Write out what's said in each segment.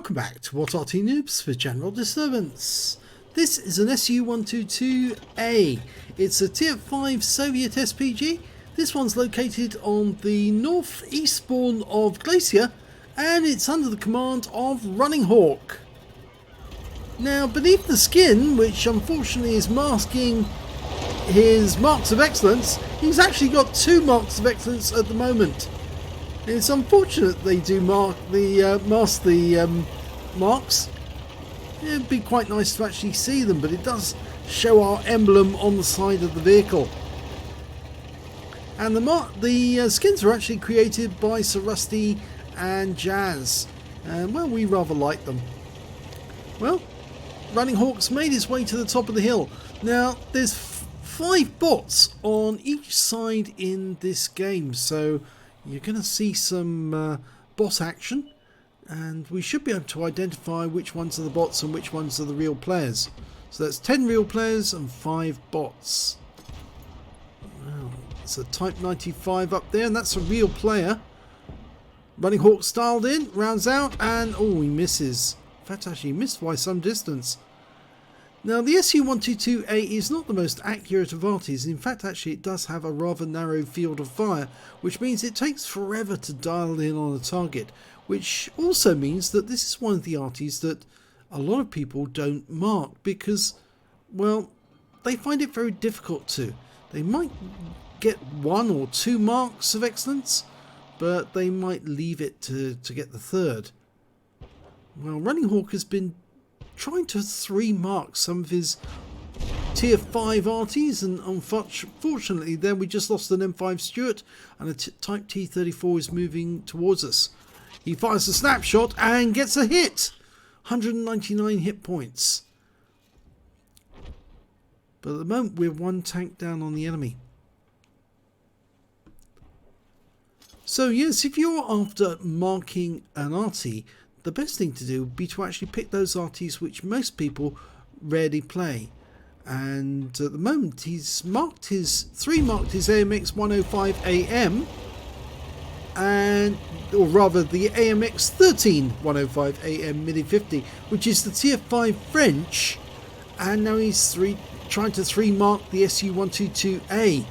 Welcome back to What Arty Noobs for General Disturbance. This is an SU-122A. It's a Tier 5 Soviet SPG. This one's located on the northeast spawn of Glacier, and it's under the command of Running Hawk. Now, beneath the skin, which unfortunately is masking his marks of excellence, he's actually got 2 marks of excellence at the moment. It's unfortunate they do mask the marks. It'd be quite nice to actually see them, but it does show our emblem on the side of the vehicle. And the skins are actually created by Sir Rusty and Jazz, and well, we rather like them. Well, Running Hawk's made his way to the top of the hill. Now, there's 5 bots on each side in this game, so you're going to see some bot action, and we should be able to identify which ones are the bots and which ones are the real players. So that's 10 real players and 5 bots. Wow, it's a Type 95 up there, and that's a real player. Running Hawk styled in, rounds out, and oh, he misses. In fact, actually he missed by some distance. Now, the SU-122A is not the most accurate of arties. In fact, actually, it does have a rather narrow field of fire, which means it takes forever to dial in on a target, which also means that this is one of the arties that a lot of people don't mark because, well, they find it very difficult to. They might get 1 or 2 marks of excellence, but they might leave it to get the 3rd. Well, Running Hawk has been trying to 3 mark some of his tier 5 arties, and unfortunately there we just lost an M5 Stuart, and a Type T34 is moving towards us. He fires a snapshot and gets a hit. 199 hit points. But at the moment we're 1 tank down on the enemy. So yes, if you're after marking an arty, the best thing to do would be to actually pick those arties which most people rarely play. And at the moment he's marked his AMX 105AM, and or rather the AMX 13105AM Mini 50, which is the tier 5 French, and now he's trying to 3 mark the SU-122A.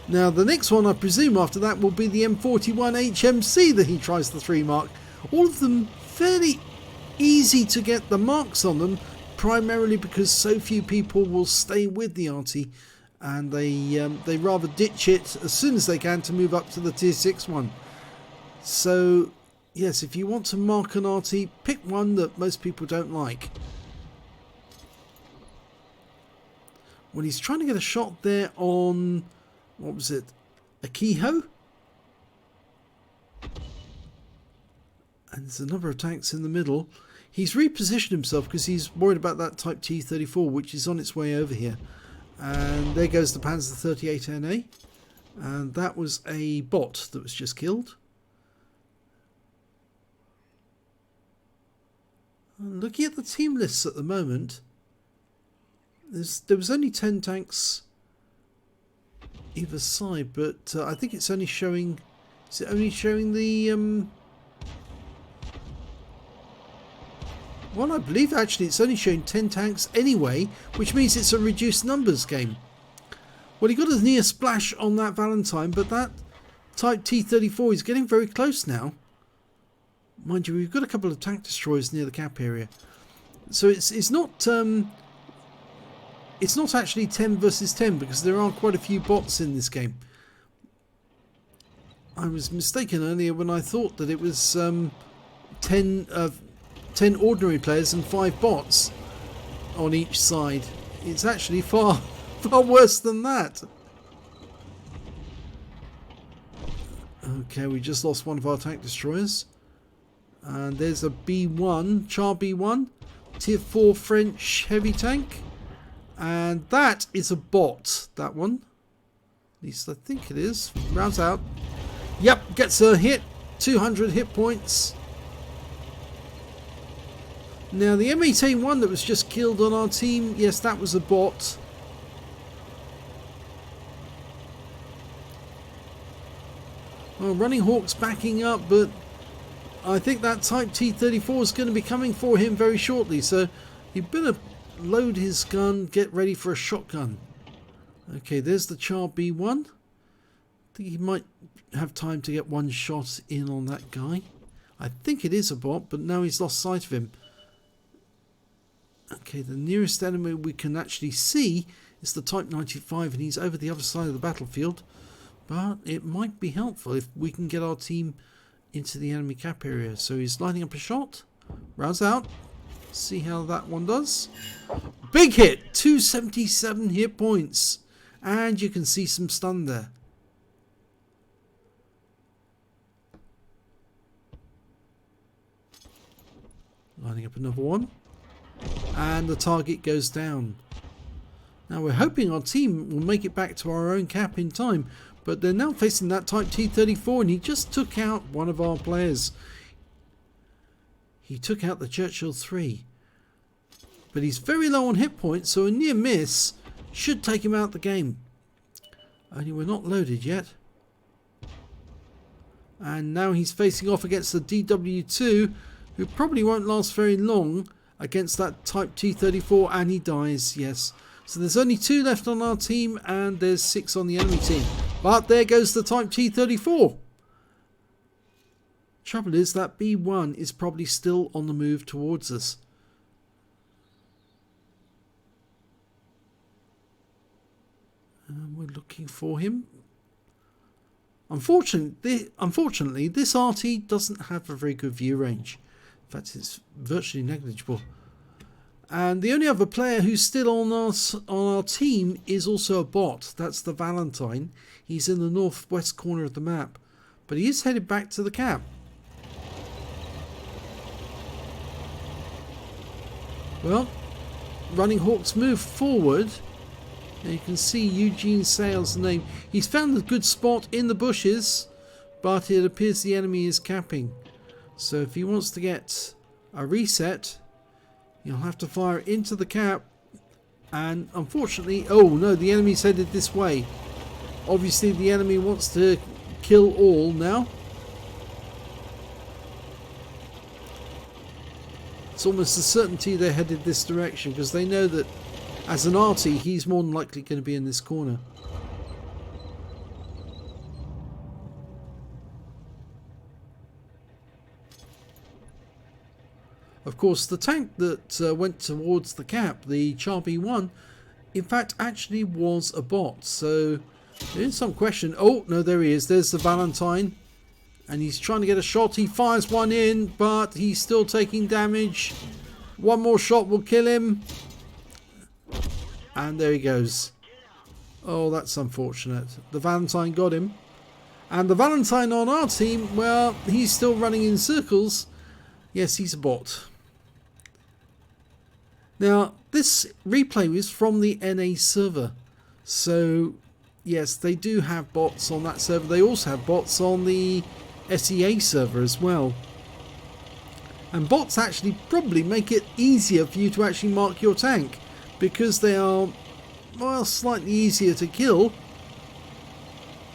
Now the next one, I presume after that, will be the M41 HMC that he tries to 3 mark. All of them fairly easy to get the marks on them, primarily because so few people will stay with the arty, and they rather ditch it as soon as they can to move up to the tier 6 one. So yes, if you want to mark an arty, pick one that most people don't like. Well, he's trying to get a shot there on, what was it, a Kehoe? And there's a number of tanks in the middle. He's repositioned himself because he's worried about that Type T34, which is on its way over here. And there goes the Panzer 38NA. And that was a bot that was just killed. And looking at the team lists at the moment, there was only 10 tanks either side, but I think it's only showing, is it only showing the well, I believe actually it's only showing 10 tanks anyway, which means it's a reduced numbers game. Well, he got a near splash on that Valentine, but that Type T34 is getting very close now. Mind you, we've got a couple of tank destroyers near the cap area, so it's not actually 10 versus 10 because there are quite a few bots in this game. I was mistaken earlier when I thought that it was 10 ordinary players and 5 bots on each side. It's actually far worse than that. Okay, we just lost one of our tank destroyers. And there's a B1, Char B1, tier 4 French heavy tank. And that is a bot, that one. At least I think it is. Rounds out. Yep, gets a hit. 200 hit points. Now the M18-1 that was just killed on our team, yes, that was a bot. Well, Running Hawk's backing up, but I think that Type T-34 is going to be coming for him very shortly, so he better load his gun, get ready for a shotgun. Okay, there's the Char B1. I think he might have time to get one shot in on that guy. I think it is a bot, but now he's lost sight of him. Okay, the nearest enemy we can actually see is the Type 95, and he's over the other side of the battlefield. But it might be helpful if we can get our team into the enemy cap area. So he's lining up a shot. Rounds out. See how that one does. Big hit! 277 hit points. And you can see some stun there. Lining up another one. And the target goes down. Now we're hoping our team will make it back to our own cap in time. But they're now facing that Type T-34, and he just took out one of our players. He took out the Churchill 3. But he's very low on hit points, so a near miss should take him out the game. Only we're not loaded yet. And now he's facing off against the DW2, who probably won't last very long against that Type T-34, and he dies, yes. So there's only 2 left on our team, and there's 6 on the enemy team. But there goes the Type T-34. Trouble is that B1 is probably still on the move towards us. We're looking for him. Unfortunately, this Arty doesn't have a very good view range. In fact, it's virtually negligible. And the only other player who's still on our team is also a bot. That's the Valentine. He's in the northwest corner of the map. But he is headed back to the cap. Well, Running Hawk's move forward. Now you can see Eugene Sales' name. He's found a good spot in the bushes, but it appears the enemy is capping. So if he wants to get a reset, he'll have to fire into the cap. And unfortunately, oh no, the enemy's headed this way. Obviously the enemy wants to kill all now. It's almost a certainty they're headed this direction, because they know that as an Arty, he's more than likely going to be in this corner. Of course, the tank that went towards the cap, the Char B1, in fact actually was a bot. So there is some question. Oh, no, there he is. There's the Valentine. And he's trying to get a shot. He fires one in, but he's still taking damage. One more shot will kill him. And there he goes. Oh, that's unfortunate. The Valentine got him. And the Valentine on our team, well, he's still running in circles. Yes, he's a bot. Now, this replay is from the NA server. So, yes, they do have bots on that server. They also have bots on the SEA server as well. And bots actually probably make it easier for you to actually mark your tank, because they are, well, slightly easier to kill.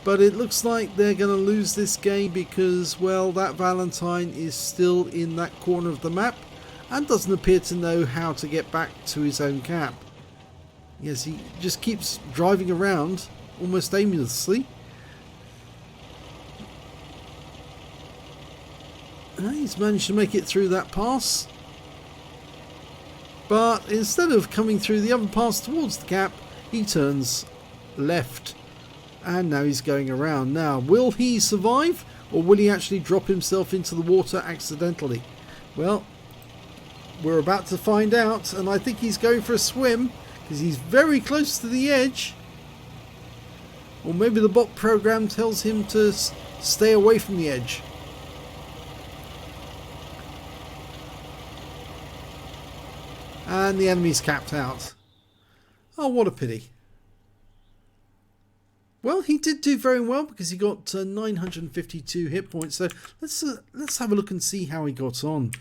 But it looks like they're going to lose this game because, well, that Valentine is still in that corner of the map and doesn't appear to know how to get back to his own cap. Yes, he just keeps driving around almost aimlessly. He's managed to make it through that pass. But instead of coming through the other pass towards the cap, he turns left. And now he's going around. Now, will he survive, or will he actually drop himself into the water accidentally? Well, we're about to find out, and I think he's going for a swim, because he's very close to the edge. Or maybe the bot program tells him to stay away from the edge. And the enemy's capped out. Oh, what a pity. Well, he did do very well because he got 952 hit points. So let's have a look and see how he got on.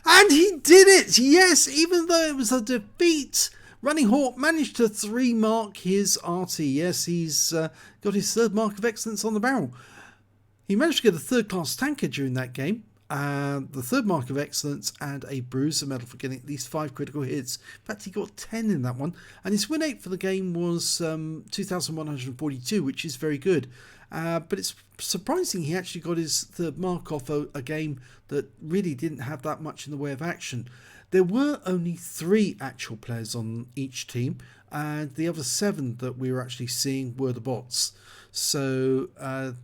And he did it! Yes, even though it was a defeat, Running Hawk managed to 3-mark his Arty. Yes, he's got his 3rd mark of excellence on the barrel. He managed to get a 3rd class tanker during that game. and the third mark of excellence, and a bruiser medal for getting at least 5 critical hits. In fact, he got 10 in that one, and his win rate for the game was 2,142, which is very good. But it's surprising he actually got his third mark off a game that really didn't have that much in the way of action. There were only 3 actual players on each team, and the other 7 that we were actually seeing were the bots. So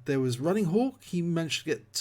there was Running Hawk. He managed to get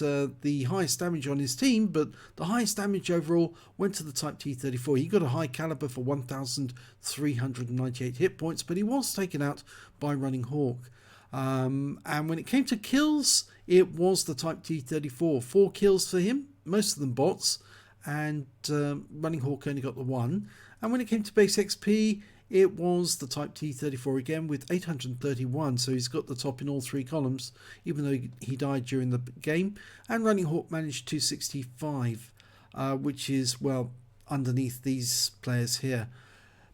the highest damage on his team, but the highest damage overall went to the Type T34. He got a high caliber for 1,398 hit points, but he was taken out by Running Hawk. And when it came to kills, it was the Type T34. 4 kills for him, most of them bots, and Running Hawk only got the 1. And when it came to base XP, it was the Type T34 again with 831, so he's got the top in all 3 columns, even though he died during the game. And Running Hawk managed 265, which is, well, underneath these players here.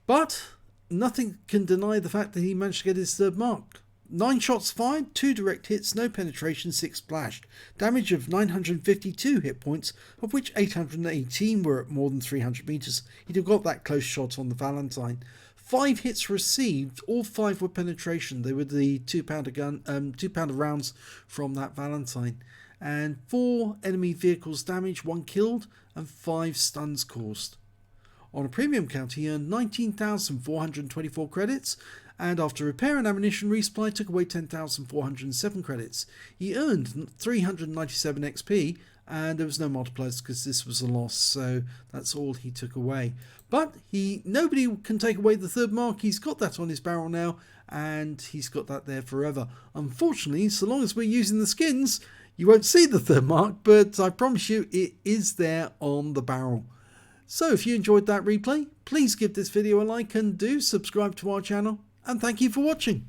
But nothing can deny the fact that he managed to get his third mark. 9 shots fired, 2 direct hits, no penetration, 6 splashed. Damage of 952 hit points, of which 818 were at more than 300 meters. He'd have got that close shot on the Valentine. 5 hits received, all 5 were penetration. They were the 2-pounder gun, 2-pounder rounds from that Valentine. And 4 enemy vehicles damaged, 1 killed, and 5 stuns caused. On a premium count, he earned 19,424 credits, and after repair and ammunition resupply took away 10,407 credits. He earned 397 XP, and there was no multipliers because this was a loss, so that's all he took away. But nobody can take away the third mark. He's got that on his barrel now, and he's got that there forever. Unfortunately, so long as we're using the skins, you won't see the third mark, but I promise you it is there on the barrel. So if you enjoyed that replay, please give this video a like and do subscribe to our channel, and thank you for watching.